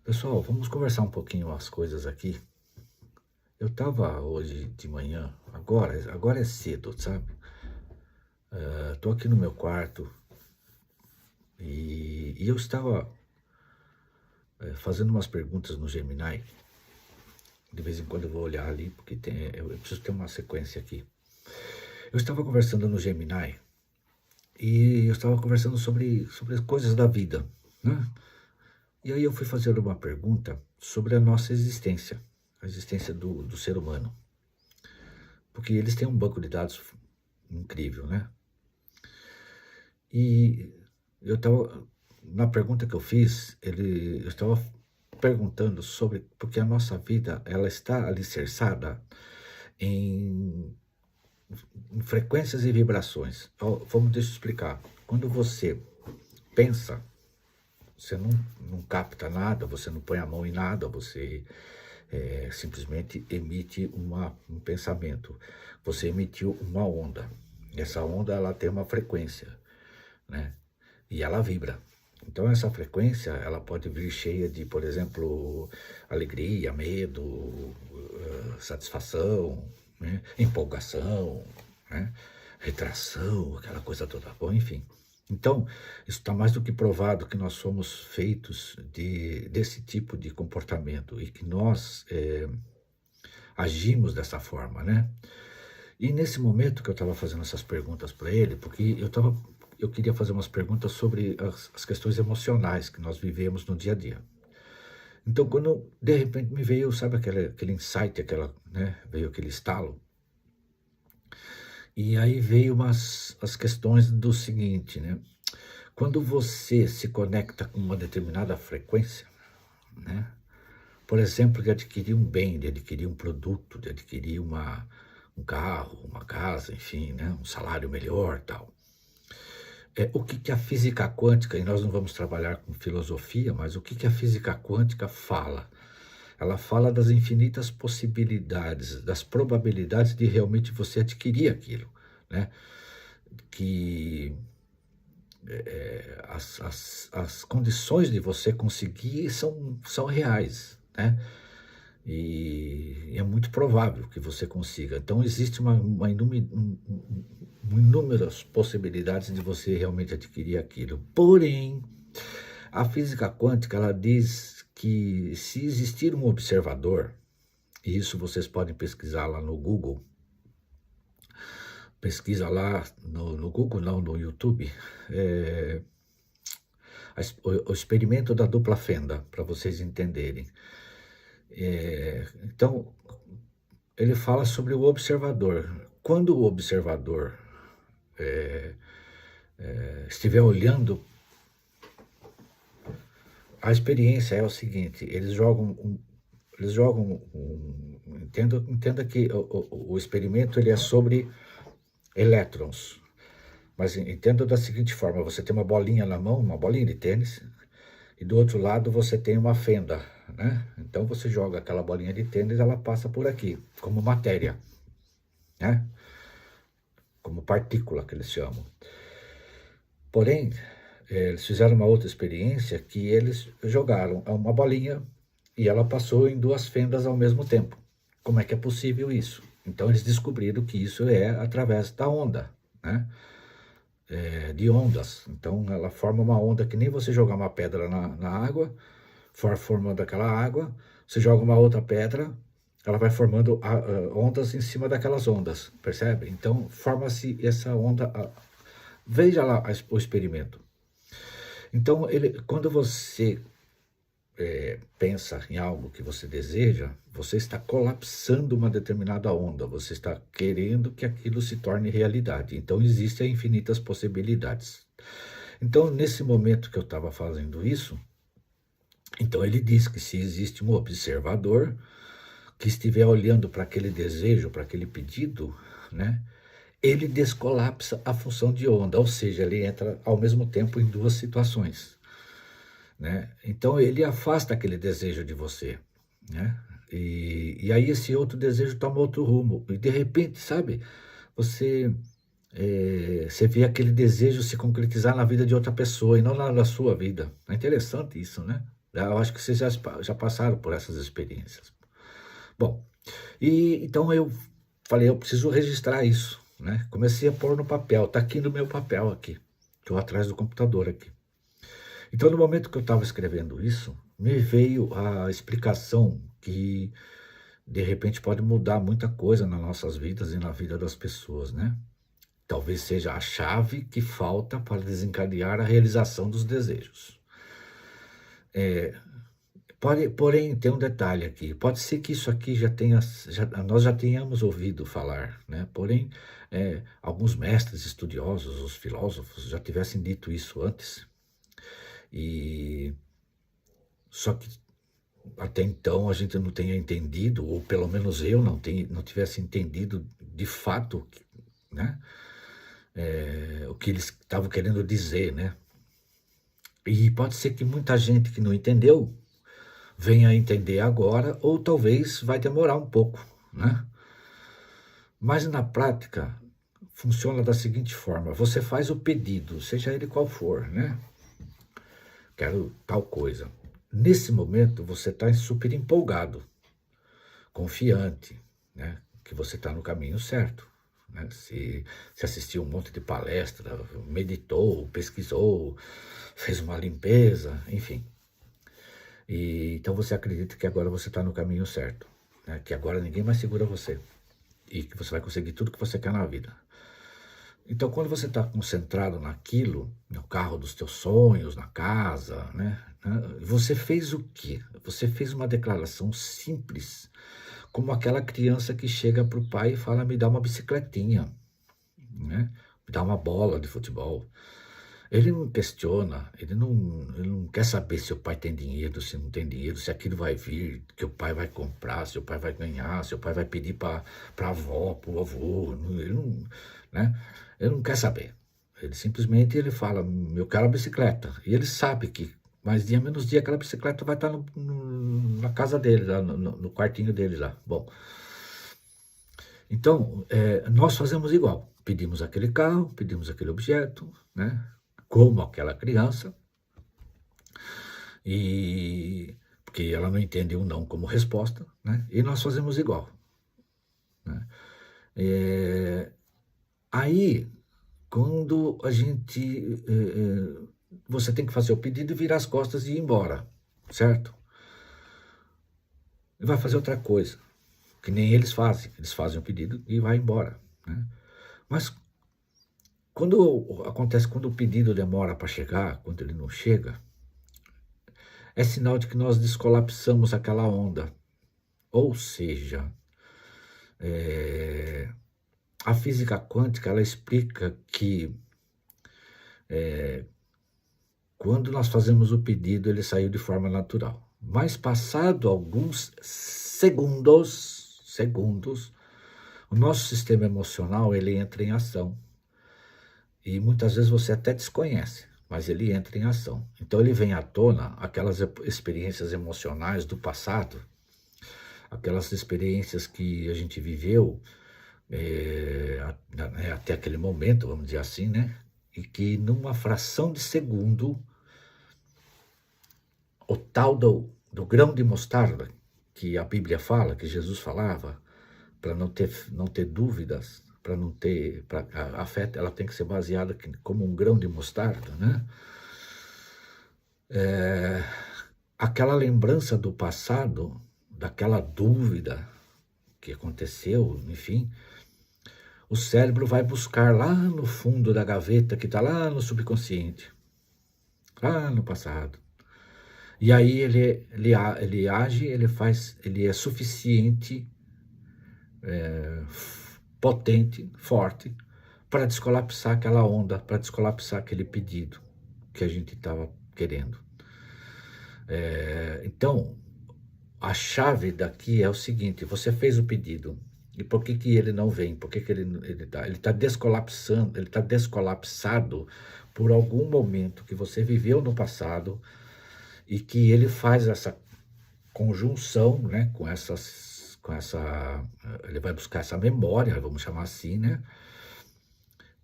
Pessoal, vamos conversar um pouquinho as coisas aqui. Eu estava hoje de manhã, agora é cedo, sabe? Tô aqui no meu quarto e eu estava fazendo umas perguntas no Gemini. De vez em quando eu vou olhar ali, porque eu preciso ter uma sequência aqui. Eu estava conversando no Gemini e eu estava conversando sobre as coisas da vida, né? E aí eu fui fazer uma pergunta sobre a nossa existência, a existência do ser humano. Porque eles têm um banco de dados incrível, né? E eu estava, na pergunta que eu fiz, eu estava perguntando sobre, porque a nossa vida, ela está alicerçada em, em frequências e vibrações. Deixa eu explicar. Quando você pensa, você não capta nada, você não põe a mão em nada, você simplesmente emite um pensamento. Você emitiu uma onda. Essa onda, ela tem uma frequência, né? E ela vibra. Então essa frequência, ela pode vir cheia de, por exemplo, alegria, medo, satisfação, né? Empolgação, né? Retração, aquela coisa toda. Bom, enfim. Então, isso está mais do que provado que nós somos feitos desse tipo de comportamento e que nós agimos dessa forma, né? E nesse momento que eu estava fazendo essas perguntas para ele, porque eu queria fazer umas perguntas sobre as questões emocionais que nós vivemos no dia a dia. Então, quando de repente me veio, sabe aquele insight, né, veio aquele estalo, e aí veio as questões do seguinte, né? Quando você se conecta com uma determinada frequência, né? Por exemplo, de adquirir um bem, de adquirir um produto, de adquirir um carro, uma casa, enfim, né? Um salário melhor, tal. O que que a física quântica, e nós não vamos trabalhar com filosofia, mas o que que a física quântica fala? Ela fala das infinitas possibilidades, das probabilidades de realmente você adquirir aquilo, né? Que as condições de você conseguir são reais, né? E é muito provável que você consiga. Então, existe inúmeras possibilidades de você realmente adquirir aquilo. Porém, a física quântica, ela diz que se existir um observador, e isso vocês podem pesquisar lá no Google, pesquisa lá no Google, não, no YouTube, o experimento da dupla fenda, para vocês entenderem. Então, ele fala sobre o observador. Quando o observador estiver olhando, a experiência é o seguinte: entenda que o experimento ele é sobre elétrons, mas entenda da seguinte forma: você tem uma bolinha na mão, uma bolinha de tênis, e do outro lado você tem uma fenda, né? Então você joga aquela bolinha de tênis, ela passa por aqui, como matéria, né? Como partícula que eles chamam. Porém, eles fizeram uma outra experiência que eles jogaram uma bolinha e ela passou em duas fendas ao mesmo tempo. Como é que é possível isso? Então eles descobriram que isso é através da onda, né? De ondas. Então ela forma uma onda que nem você jogar uma pedra na água, formando aquela água, você joga uma outra pedra, ela vai formando ondas em cima daquelas ondas, percebe? Então forma-se essa onda. Veja lá o experimento. Então, quando você pensa em algo que você deseja, você está colapsando uma determinada onda, você está querendo que aquilo se torne realidade. Então, existem infinitas possibilidades. Então, nesse momento que eu estava fazendo isso, então ele diz que se existe um observador que estiver olhando para aquele desejo, para aquele pedido, né? Ele descolapsa a função de onda, ou seja, ele entra ao mesmo tempo em duas situações, né? Então ele afasta aquele desejo de você, né? E aí esse outro desejo toma outro rumo, e de repente, sabe, você você vê aquele desejo se concretizar na vida de outra pessoa e não na sua vida. É interessante isso, né? Eu acho que vocês já passaram por essas experiências. Bom, então eu falei, eu preciso registrar isso, né? Comecei a pôr no papel, tá aqui no meu papel aqui, estou atrás do computador aqui. Então, no momento que eu estava escrevendo isso, me veio a explicação que, de repente, pode mudar muita coisa nas nossas vidas e na vida das pessoas, né? Talvez seja a chave que falta para desencadear a realização dos desejos. Porém, tem um detalhe aqui. Pode ser que isso aqui nós já tenhamos ouvido falar, né? Porém, alguns mestres estudiosos, os filósofos, já tivessem dito isso antes. E só que até então a gente não tenha entendido, ou pelo menos eu não tivesse entendido de fato, né? O que eles estavam querendo dizer, né? E pode ser que muita gente que não entendeu venha a entender agora, ou talvez vai demorar um pouco, né? Mas na prática funciona da seguinte forma: você faz o pedido, seja ele qual for, né? Quero tal coisa. Nesse momento você está super empolgado, confiante, né? Que você está no caminho certo. Né? Se assistiu um monte de palestra, meditou, pesquisou, fez uma limpeza, enfim. Então você acredita que agora você está no caminho certo, né? Que agora ninguém mais segura você e que você vai conseguir tudo que você quer na vida. Então, quando você está concentrado naquilo, no carro dos teus sonhos, na casa, né? Você fez o quê? Você fez uma declaração simples, como aquela criança que chega para o pai e fala, me dá uma bicicletinha, né? Me dá uma bola de futebol. Ele não questiona, ele não quer saber se o pai tem dinheiro, se não tem dinheiro, se aquilo vai vir, que o pai vai comprar, se o pai vai ganhar, se o pai vai pedir para a avó, para o avô, ele não, né? Ele não quer saber. Ele simplesmente fala, eu quero a bicicleta. E ele sabe que mais dia menos dia aquela bicicleta vai estar na casa dele, lá, no quartinho dele lá. Bom, então nós fazemos igual. Pedimos aquele carro, pedimos aquele objeto, né? Como aquela criança, porque ela não entende o não como resposta, né? E nós fazemos igual, né? Aí, quando a gente... você tem que fazer o pedido e virar as costas e ir embora, certo? E vai fazer outra coisa, que nem eles fazem o pedido e vai embora, né? Mas quando o pedido demora para chegar, quando ele não chega, é sinal de que nós descolapsamos aquela onda. Ou seja, a física quântica ela explica que quando nós fazemos o pedido, ele saiu de forma natural. Mas passado alguns segundos, o nosso sistema emocional ele entra em ação. E muitas vezes você até desconhece, mas ele entra em ação. Então ele vem à tona aquelas experiências emocionais do passado, aquelas experiências que a gente viveu até aquele momento, vamos dizer assim, né? E que numa fração de segundo, o tal do grão de mostarda, que a Bíblia fala, que Jesus falava, para não ter dúvidas, para não ter... a fé ela tem que ser baseada como um grão de mostarda, né? Aquela lembrança do passado, daquela dúvida que aconteceu, enfim, o cérebro vai buscar lá no fundo da gaveta, que está lá no subconsciente, lá no passado. E aí ele age, ele é suficiente, potente, forte, para descolapsar aquela onda, para descolapsar aquele pedido que a gente estava querendo. Então, a chave daqui é o seguinte: você fez o pedido, e por que ele não vem? Por que ele está descolapsando, ele está descolapsado por algum momento que você viveu no passado e que ele faz essa conjunção, né, ele vai buscar essa memória, vamos chamar assim, né?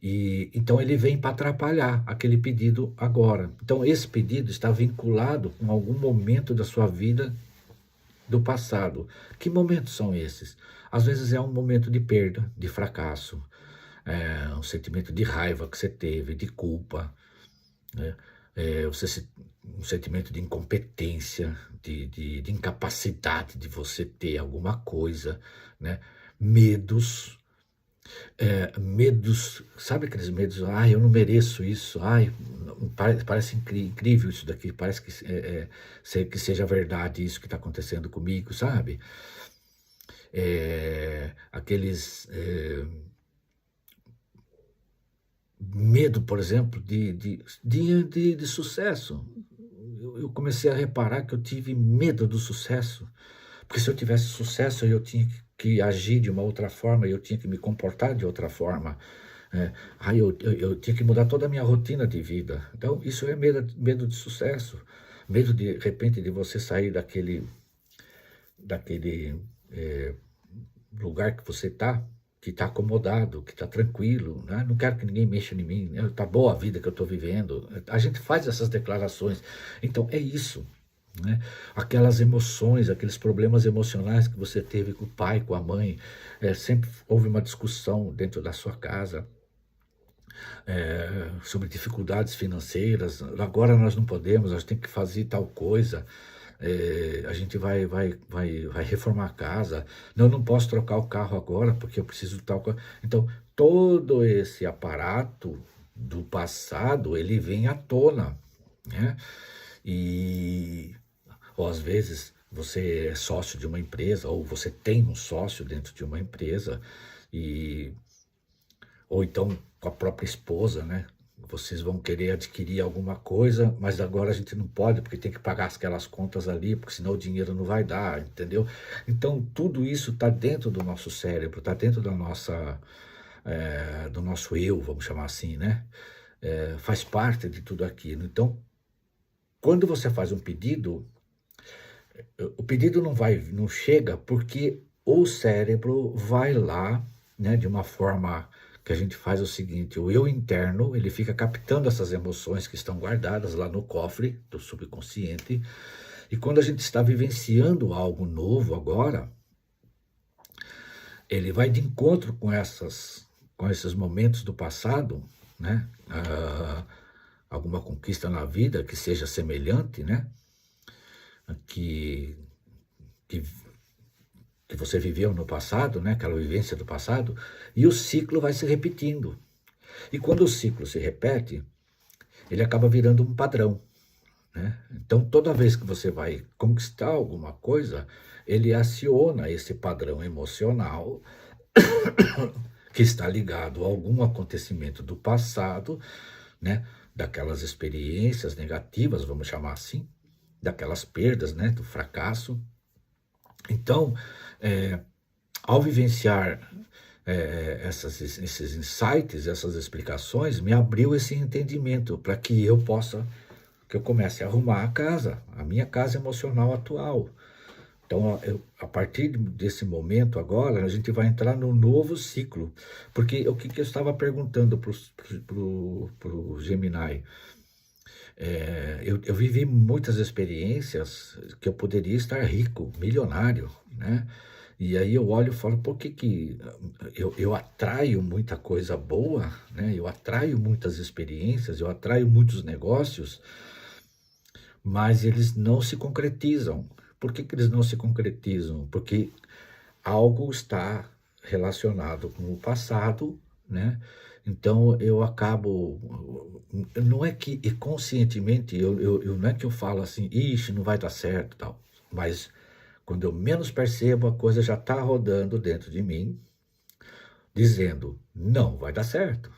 E então ele vem para atrapalhar aquele pedido agora. Então esse pedido está vinculado com algum momento da sua vida do passado. Que momentos são esses? Às vezes é um momento de perda, de fracasso, um sentimento de raiva que você teve, de culpa, né? Um sentimento de incompetência, de incapacidade de você ter alguma coisa, né? Medos, medos, sabe aqueles medos? Ai, eu não mereço isso. Ai, parece incrível isso daqui. Parece que seja verdade isso que está acontecendo comigo, sabe? Aqueles medo, por exemplo, de sucesso. Eu comecei a reparar que eu tive medo do sucesso. Porque se eu tivesse sucesso, eu tinha que agir de uma outra forma, eu tinha que me comportar de outra forma. Aí eu tinha que mudar toda a minha rotina de vida. Então, isso é medo de sucesso. Medo, de repente, de você sair daquele lugar que você está, que está acomodado, que está tranquilo, né? Não quero que ninguém mexa em mim, né? Tá boa a vida que eu estou vivendo. A gente faz essas declarações. Então, é isso. Né? Aquelas emoções, aqueles problemas emocionais que você teve com o pai, com a mãe, sempre houve uma discussão dentro da sua casa sobre dificuldades financeiras. Agora nós não podemos, nós temos que fazer tal coisa. A gente vai reformar a casa. Não posso trocar o carro agora porque eu preciso de tal coisa. Então, todo esse aparato do passado, ele vem à tona, né? Ou às vezes você é sócio de uma empresa, ou você tem um sócio dentro de uma empresa, ou então com a própria esposa, né? Vocês vão querer adquirir alguma coisa, mas agora a gente não pode, porque tem que pagar aquelas contas ali, porque senão o dinheiro não vai dar, entendeu? Então, tudo isso está dentro do nosso cérebro, está dentro da do nosso eu, vamos chamar assim, né? Faz parte de tudo aquilo. Então, quando você faz um pedido, o pedido não chega porque o cérebro vai lá, né, de uma forma que a gente faz o seguinte: o eu interno, ele fica captando essas emoções que estão guardadas lá no cofre do subconsciente, e quando a gente está vivenciando algo novo agora, ele vai de encontro com esses momentos do passado, né? Alguma conquista na vida que seja semelhante, né? Que você viveu no passado, né? Aquela vivência do passado, e o ciclo vai se repetindo. E quando o ciclo se repete, ele acaba virando um padrão, né? Então, toda vez que você vai conquistar alguma coisa, ele aciona esse padrão emocional que está ligado a algum acontecimento do passado, né? Daquelas experiências negativas, vamos chamar assim, daquelas perdas, né? Do fracasso. Então, ao vivenciar esses insights, essas explicações, me abriu esse entendimento para que eu comece a arrumar a minha casa emocional atual. Então, a partir desse momento agora, a gente vai entrar num novo ciclo. Porque o que eu estava perguntando pro Gemini? Eu vivi muitas experiências que eu poderia estar rico, milionário, né? E aí eu olho e falo, por que eu atraio muita coisa boa, né? Eu atraio muitas experiências, eu atraio muitos negócios, mas eles não se concretizam. Por que eles não se concretizam? Porque algo está relacionado com o passado, né? Então eu acabo, não é que conscientemente, não é que eu falo assim, ixi, não vai dar certo, tal, mas quando eu menos percebo, a coisa já está rodando dentro de mim, dizendo, não vai dar certo,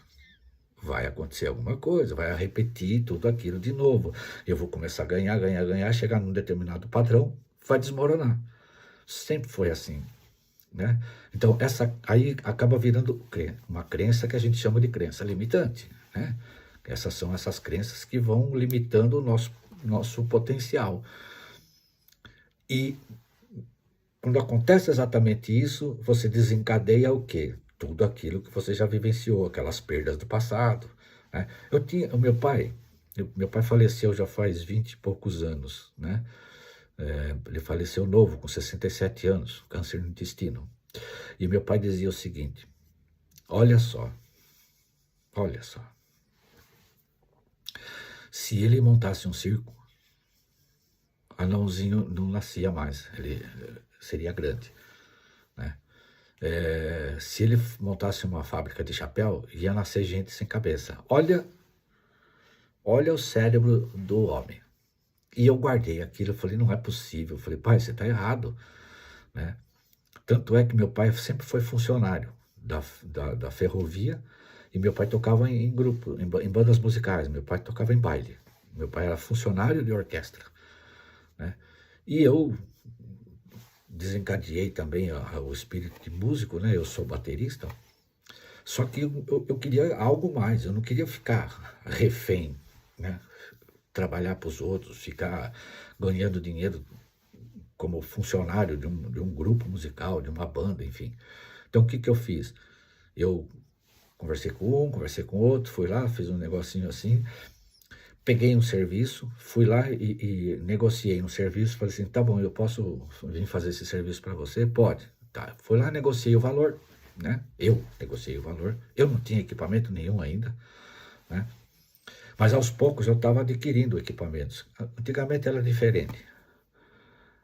vai acontecer alguma coisa, vai repetir tudo aquilo de novo, eu vou começar a ganhar, chegar num determinado padrão, vai desmoronar. Sempre foi assim, né? Então, essa aí acaba virando uma crença que a gente chama de crença limitante, né? Essas são essas crenças que vão limitando o nosso potencial. E quando acontece exatamente isso, você desencadeia o quê? tudo aquilo que você já vivenciou, aquelas perdas do passado, né? O meu pai faleceu já faz 20 e poucos anos, né? Ele faleceu novo, com 67 anos, câncer no intestino. E meu pai dizia o seguinte: olha só, olha só, se ele montasse um circo, anãozinho não nascia mais, ele seria grande, né? Se ele montasse uma fábrica de chapéu, ia nascer gente sem cabeça. Olha o cérebro do homem. E eu guardei aquilo, eu falei, não é possível. Eu falei, pai, você está errado, né? Tanto é que meu pai sempre foi funcionário da ferrovia, e meu pai tocava em grupo, em bandas musicais, meu pai tocava em baile. Meu pai era funcionário de orquestra, né? E eu desencadeei também o espírito de músico, né? Eu sou baterista, só que eu queria algo mais, eu não queria ficar refém, né? Trabalhar para os outros, ficar ganhando dinheiro como funcionário de um grupo musical, de uma banda, enfim. Então, o que eu fiz? Eu conversei com um, conversei com outro, fui lá, fiz um negocinho assim, peguei um serviço, fui lá e negociei um serviço, falei assim, tá bom, eu posso vir fazer esse serviço para você? Pode. Tá. Fui lá, negociei o valor, né? Eu negociei o valor, eu não tinha equipamento nenhum ainda, né? Mas aos poucos eu estava adquirindo equipamentos. Antigamente era diferente.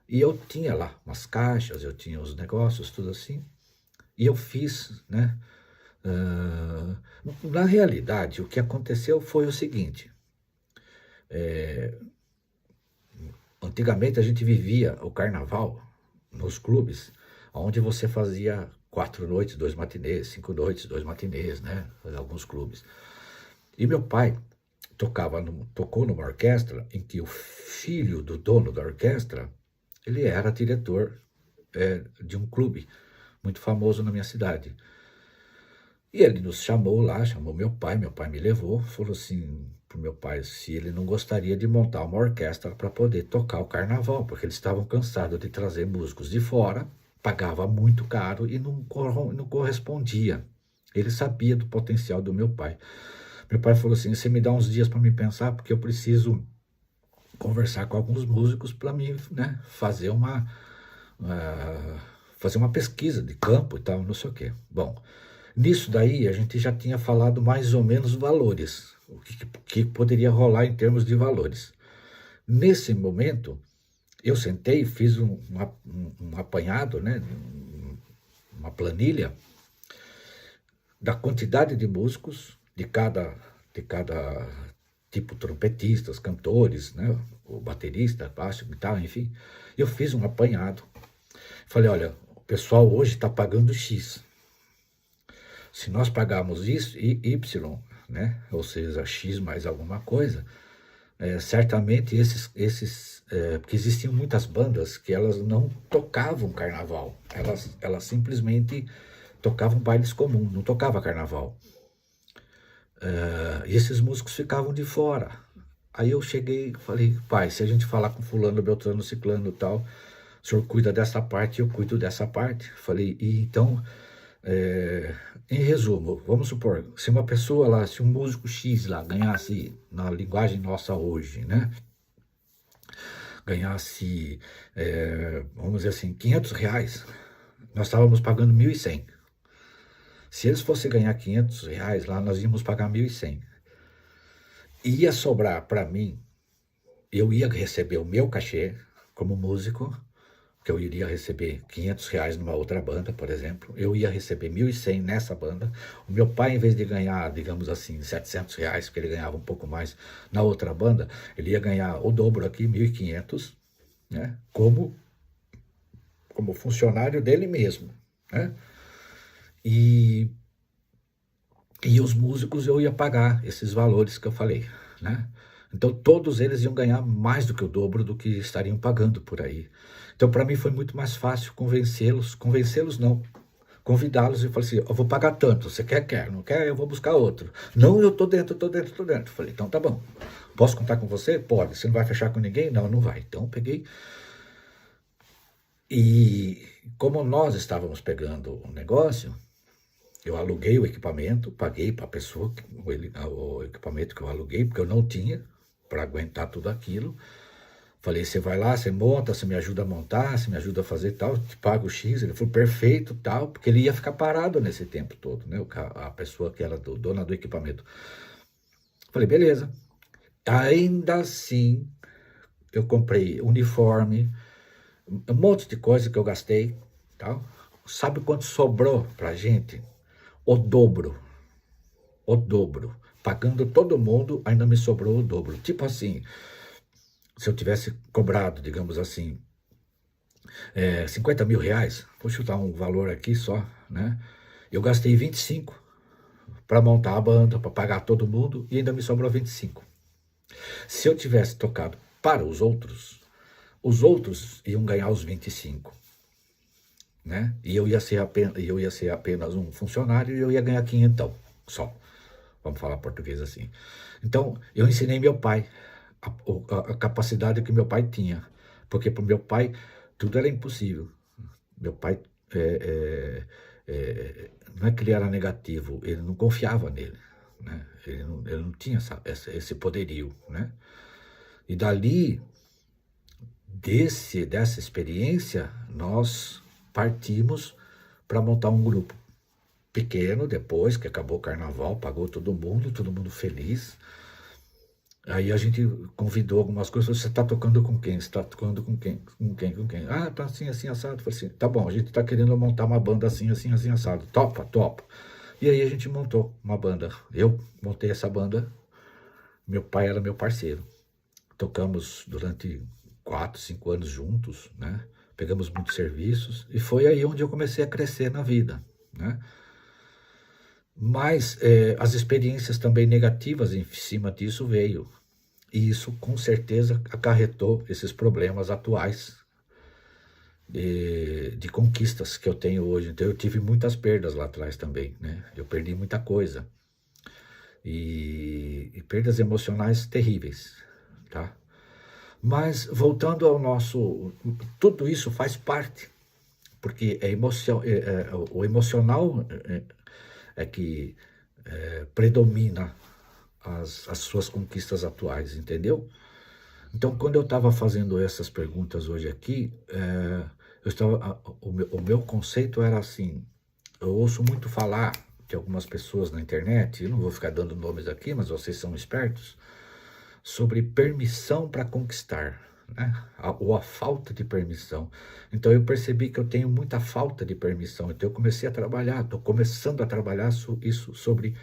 E eu tinha lá umas caixas, eu tinha os negócios, tudo assim. E eu fiz, né? Na realidade, o que aconteceu foi o seguinte. Antigamente a gente vivia o carnaval nos clubes, onde você fazia 4 noites, 2 matinês, 5 noites, 2 matinês, né? Alguns clubes. E meu pai tocou numa orquestra em que o filho do dono da orquestra, ele era diretor de um clube muito famoso na minha cidade. E ele nos chamou lá, chamou meu pai me levou, falou assim pro meu pai se ele não gostaria de montar uma orquestra para poder tocar o carnaval, porque eles estavam cansados de trazer músicos de fora, pagava muito caro e não correspondia. Ele sabia do potencial do meu pai. Meu pai falou assim, você me dá uns dias para me pensar, porque eu preciso conversar com alguns músicos para mim, né, fazer uma pesquisa de campo e tal, não sei o quê. Bom, nisso daí a gente já tinha falado mais ou menos valores, o que poderia rolar em termos de valores. Nesse momento, eu sentei e fiz um apanhado, né, uma planilha da quantidade de músicos de cada tipo, trompetistas, cantores, né, o baterista, baixo, guitarra, enfim. Eu fiz um apanhado. Falei, olha, o pessoal hoje está pagando X. Se nós pagarmos isso e Y, né, ou seja, X mais alguma coisa, certamente porque existiam muitas bandas que elas não tocavam carnaval, elas simplesmente tocavam bailes comuns, não tocava carnaval. E esses músicos ficavam de fora. Aí eu cheguei e falei, pai, se a gente falar com fulano, beltrano, ciclano e tal, o senhor cuida dessa parte, eu cuido dessa parte. Falei, e então, em resumo, vamos supor, se uma pessoa lá, se um músico X lá ganhasse, na linguagem nossa hoje, né, ganhasse, vamos dizer assim, R$ 500, nós estávamos pagando 1.100. Se eles fossem ganhar R$ 500 lá, nós íamos pagar 1.100. Ia sobrar para mim, eu ia receber o meu cachê como músico, que eu iria receber R$ 500 numa outra banda, por exemplo, eu ia receber 1.100 nessa banda. O meu pai, em vez de ganhar, digamos assim, R$ 700, porque ele ganhava um pouco mais na outra banda, ele ia ganhar o dobro aqui, 1.500, né, como funcionário dele mesmo, né? E os músicos eu ia pagar esses valores que eu falei, né? Então todos eles iam ganhar mais do que o dobro do que estariam pagando por aí. Então para mim foi muito mais fácil convencê-los não, convidá-los e falar assim, eu vou pagar tanto, você quer, não quer, eu vou buscar outro. Não, eu tô dentro. Falei, então tá bom, posso contar com você? Pode, você não vai fechar com ninguém? Não, não vai. Então peguei. E como nós estávamos pegando o negócio, Eu aluguei o equipamento, paguei para a pessoa o equipamento que eu aluguei, porque eu não tinha para aguentar tudo aquilo. Falei, você vai lá, você monta, você me ajuda a montar, você me ajuda a fazer tal, te pago X. Ele falou, perfeito, tal, porque ele ia ficar parado nesse tempo todo, né? A pessoa que era dona do equipamento. Falei, beleza. Ainda assim, eu comprei uniforme, um monte de coisa que eu gastei, tal. Sabe quanto sobrou pra gente? O dobro. O dobro. Pagando todo mundo, ainda me sobrou o dobro. Tipo assim, se eu tivesse cobrado, digamos assim, 50 mil reais, vou chutar um valor aqui só, né? Eu gastei 25 para montar a banda, para pagar todo mundo, e ainda me sobrou 25. Se eu tivesse tocado para os outros iam ganhar os 25, né? E eu ia ser apenas um funcionário e eu ia ganhar 500 só. Vamos falar português assim. Então, eu ensinei meu pai a capacidade que meu pai tinha. Porque para o meu pai, tudo era impossível. Meu pai, não é que ele era negativo, ele não confiava nele. Né? Ele não tinha esse poderio. Né? E dali, dessa experiência, nós partimos para montar um grupo pequeno, depois que acabou o carnaval, pagou todo mundo feliz. Aí a gente convidou algumas coisas, você está tocando com quem? Você está tocando com quem? Com quem? Com quem? Ah, tá assim, assim, assado. Eu falei assim, tá bom, a gente está querendo montar uma banda assim, assim, assim, assado. Topa, topa. E aí a gente montou uma banda. Eu montei essa banda, meu pai era meu parceiro. Tocamos durante 4, 5 anos juntos, né? Pegamos muitos serviços e foi aí onde eu comecei a crescer na vida, né? Mas as experiências também negativas em cima disso veio. E isso com certeza acarretou esses problemas atuais de conquistas que eu tenho hoje. Então eu tive muitas perdas lá atrás também, né? Eu perdi muita coisa. E perdas emocionais terríveis, tá? Mas voltando ao nosso... Tudo isso faz parte, porque o emocional é que predomina as suas conquistas atuais, entendeu? Então, quando eu estava fazendo essas perguntas hoje aqui, o meu conceito era assim, eu ouço muito falar de algumas pessoas na internet, eu não vou ficar dando nomes aqui, mas vocês são espertos, sobre permissão para conquistar, né? Ou a falta de permissão. Então eu percebi que eu tenho muita falta de permissão, então eu comecei a trabalhar, estou começando a trabalhar isso sobre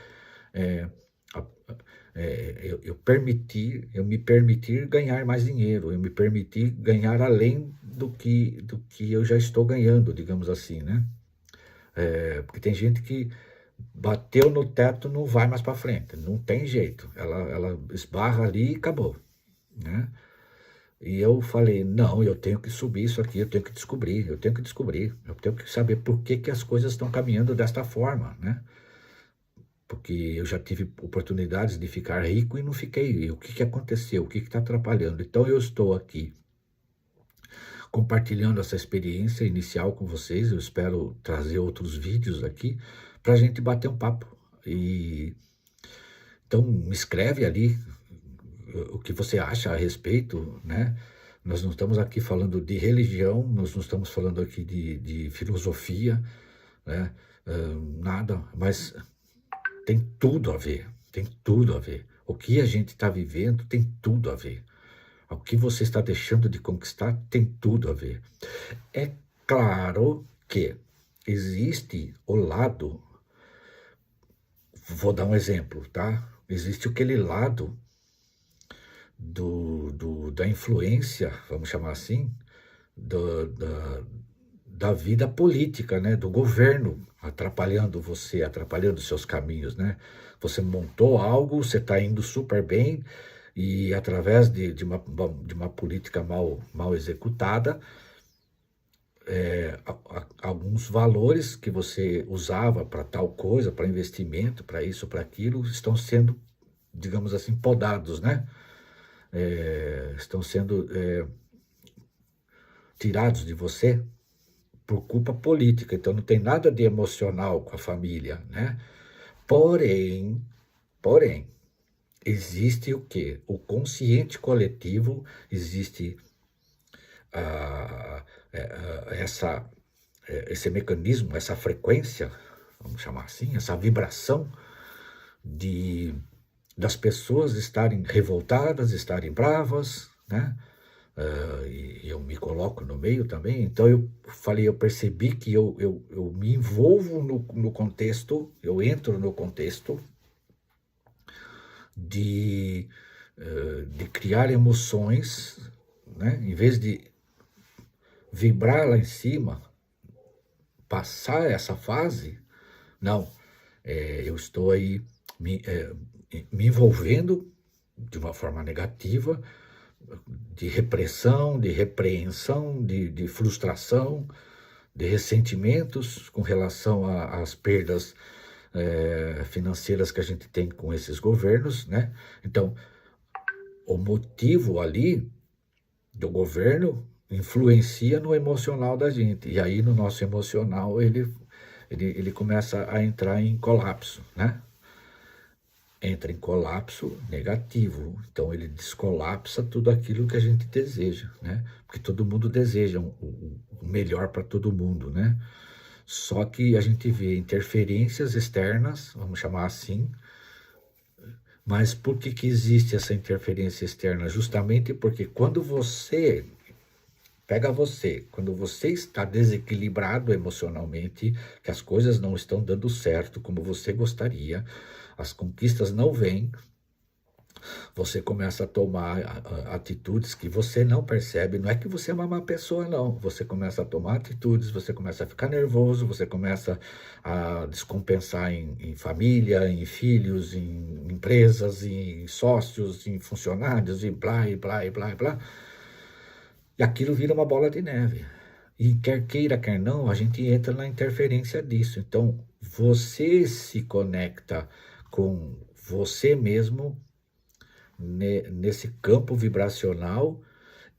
a- eu me permitir ganhar mais dinheiro, eu me permitir ganhar além do que eu já estou ganhando, digamos assim, né? Porque tem gente que bateu no teto, não vai mais para frente, não tem jeito, ela esbarra ali e acabou, né? E eu falei, não, eu tenho que subir isso aqui, eu tenho que descobrir, eu tenho que descobrir, eu tenho que saber por que que as coisas estão caminhando desta forma, né? Porque eu já tive oportunidades de ficar rico e não fiquei. E o que que aconteceu? O que que está atrapalhando? Então eu estou aqui compartilhando essa experiência inicial com vocês. Eu espero trazer outros vídeos aqui para a gente bater um papo. E então me escreve ali o que você acha a respeito, né? Nós não estamos aqui falando de religião, nós não estamos falando aqui de filosofia, né? Nada, mas tem tudo a ver, tem tudo a ver. O que a gente está vivendo tem tudo a ver. O que você está deixando de conquistar tem tudo a ver. É claro que existe o lado, vou dar um exemplo, tá? Existe aquele lado da influência, vamos chamar assim, do, da, da vida política, né? Do governo atrapalhando você, atrapalhando seus caminhos, né? Você montou algo, você está indo super bem e através de uma política mal executada, alguns valores que você usava para tal coisa, para investimento, para isso, para aquilo, estão sendo, digamos assim, podados, né? Estão sendo tirados de você por culpa política, então não tem nada de emocional com a família, né? Porém, existe o quê? O consciente coletivo, existe ah, esse mecanismo, essa frequência, vamos chamar assim, essa vibração de das pessoas estarem revoltadas, estarem bravas, né? E eu me coloco no meio também, então eu percebi que eu me envolvo no contexto, eu entro no contexto de, de criar emoções, né? Em vez de vibrar lá em cima, passar essa fase, não, eu estou aí me envolvendo de uma forma negativa, de repressão, de repreensão, de frustração, de ressentimentos com relação às perdas financeiras que a gente tem com esses governos, né? Então, o motivo ali do governo influencia no emocional da gente, e aí no nosso emocional ele começa a entrar em colapso, né? Entra em colapso negativo, então ele descolapsa tudo aquilo que a gente deseja, né? Porque todo mundo deseja o melhor para todo mundo, né? Só que a gente vê interferências externas, vamos chamar assim, mas por que existe essa interferência externa? Justamente porque quando você quando você está desequilibrado emocionalmente, que as coisas não estão dando certo como você gostaria, as conquistas não vêm, você começa a tomar atitudes que você não percebe. Não é que você é uma má pessoa, não. Você começa a tomar atitudes, você começa a ficar nervoso, você começa a descompensar em família, em filhos, em empresas, em sócios, em funcionários, e blá, e blá, e blá, e blá. E aquilo vira uma bola de neve. E quer queira, quer não, a gente entra na interferência disso. Então, você se conecta com você mesmo nesse campo vibracional,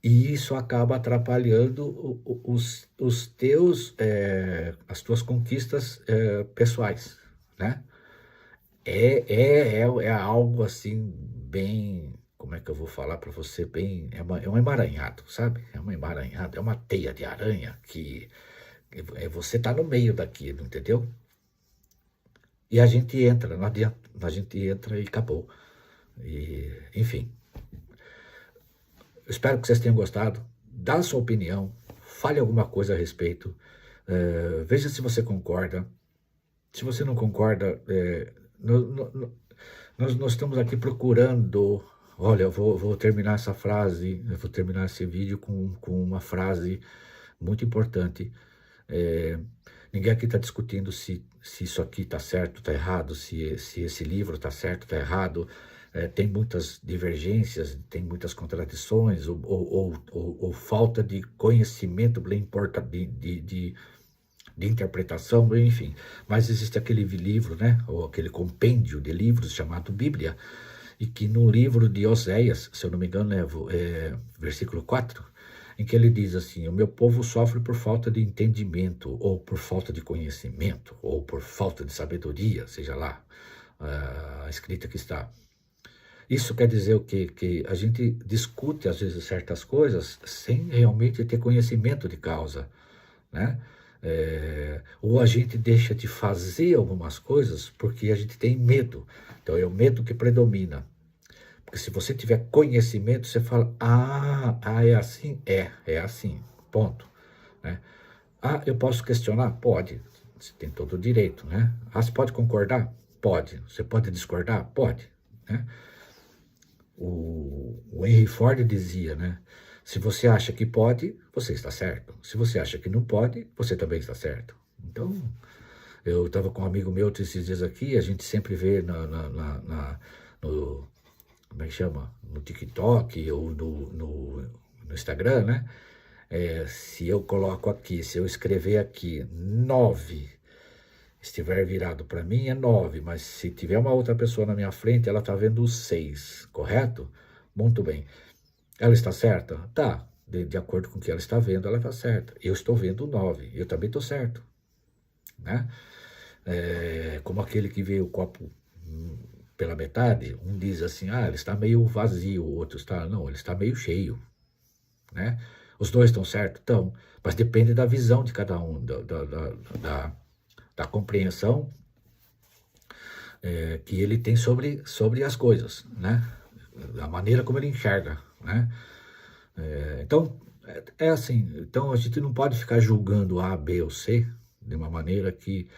e isso acaba atrapalhando os teus, as tuas conquistas pessoais, né? É algo assim bem, como é que eu vou falar para você, bem, é um emaranhado, sabe? É um emaranhado, é uma teia de aranha que você tá no meio daquilo, entendeu? E a gente entra, não adianta, a gente entra e acabou. E, enfim, espero que vocês tenham gostado. Dá a sua opinião, fale alguma coisa a respeito, veja se você concorda. Se você não concorda, nós estamos aqui procurando. Olha, eu vou terminar essa frase, eu vou terminar esse vídeo com uma frase muito importante. Ninguém aqui está discutindo se isso aqui está certo, está errado, se esse livro está certo, está errado. Tem muitas divergências, tem muitas contradições, ou falta de conhecimento bem de interpretação, enfim. Mas existe aquele livro, né, ou aquele compêndio de livros chamado Bíblia, e que no livro de Oséias, se eu não me engano, versículo 4, em que ele diz assim: o meu povo sofre por falta de entendimento, ou por falta de conhecimento, ou por falta de sabedoria, seja lá a escrita que está. Isso quer dizer o quê? Que a gente discute às vezes certas coisas sem realmente ter conhecimento de causa, né? Ou a gente deixa de fazer algumas coisas porque a gente tem medo. Então é o medo que predomina. Porque se você tiver conhecimento, você fala: é assim? É assim, ponto, né? Eu posso questionar? Pode, você tem todo o direito, né? Você pode concordar? Pode. Você pode discordar? Pode, né? O Henry Ford dizia, né? Se você acha que pode, você está certo. Se você acha que não pode, você também está certo. Então, eu estava com um amigo meu esses dias aqui, a gente sempre vê no como é que chama? No TikTok ou no Instagram, né? Se eu coloco aqui, se eu escrever aqui 9, estiver virado para mim é 9, mas se tiver uma outra pessoa na minha frente, ela está vendo o 6, correto? Muito bem. Ela está certa? Tá. de acordo com o que ela está vendo, ela está certa. Eu estou vendo o 9, eu também estou certo, né? Como aquele que vê o copo pela metade, um diz assim, ah, ele está meio vazio, o outro está, não, ele está meio cheio, né? Os dois estão certos? Estão, mas depende da visão de cada um, da compreensão que ele tem sobre as coisas, né? A maneira como ele enxerga, né? Então, é assim, então a gente não pode ficar julgando A, B ou C de uma maneira que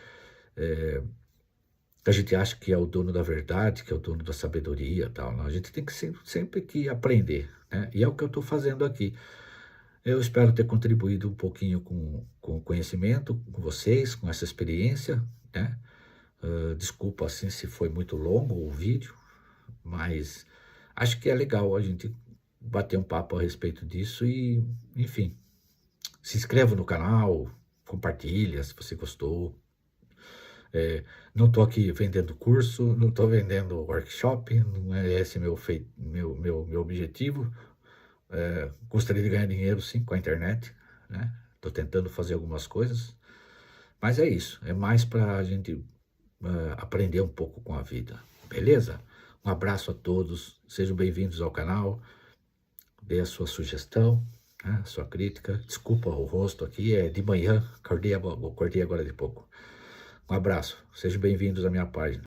a gente acha que é o dono da verdade, que é o dono da sabedoria e tal. Não, a gente tem que sempre que aprender, né? E é o que eu estou fazendo aqui. Eu espero ter contribuído um pouquinho com o conhecimento, com vocês, com essa experiência, né? Desculpa assim se foi muito longo o vídeo, mas acho que é legal a gente bater um papo a respeito disso e, enfim, se inscreva no canal, compartilha se você gostou. Não estou aqui vendendo curso, não estou vendendo workshop, não é esse meu objetivo. Gostaria de ganhar dinheiro sim com a internet, né? Estou tentando fazer algumas coisas, mas é isso, é mais para a gente aprender um pouco com a vida, beleza? Um abraço a todos, sejam bem-vindos ao canal, dê a sua sugestão, né, a sua crítica. Desculpa o rosto aqui, é de manhã, acordei agora de pouco. Um abraço, sejam bem-vindos à minha página.